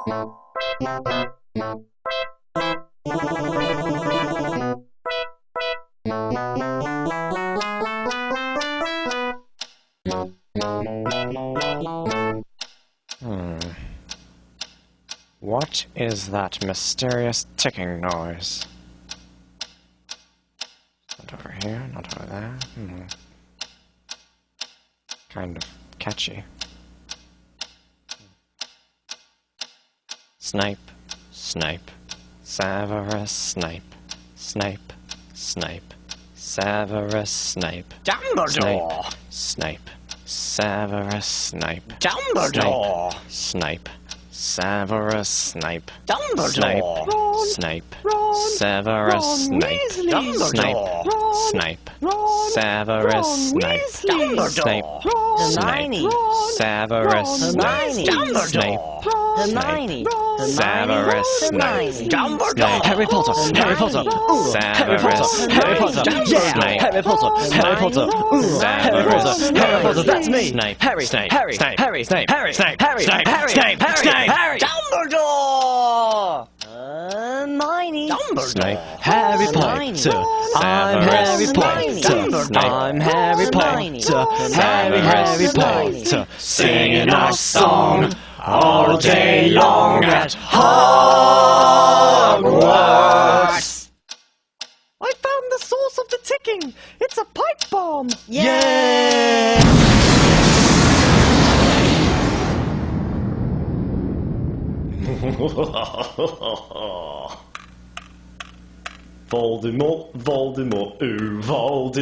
What is that mysterious ticking noise? Not over here, not over there. Kind of catchy. Snipe, snipe, Severus Snape, Snape, Snape, Severus Snape, Dumbledore! Snape, Severus Snape, Dumbledore! Snape, Severus Snape, Dumbledore! Snape, Ron! Severus Ron Snape, Weasley! Snape, Ron! Snape, Ron! Severus Ron Snape, Weasley! Snape, Ron! Snape, Ron! Severus Snape, Hermione! Snape, Hermione! Severus Snape, Dumbledore! Harry Potter! Harry Potter! Harry Potter! Harry Potter! Yeah! Harry Potter! Harry Potter! Harry Potter! Harry Potter! That's me! Snape, Harry! Snape, Harry! Snape, Harry! Snape, Harry! Snape, Harry! Snape, Harry! Snape, Harry! Snape, Harry! Dumbledore! Hermione! Snape, Harry Potter! I'm Harry Potter! I'm Harry Potter! Harry Potter! singing our song all day long at Hogwarts! I found the source of the ticking! It's a pipe bomb! Yeah! Voldemort, Voldemort, ooh, Voldemort.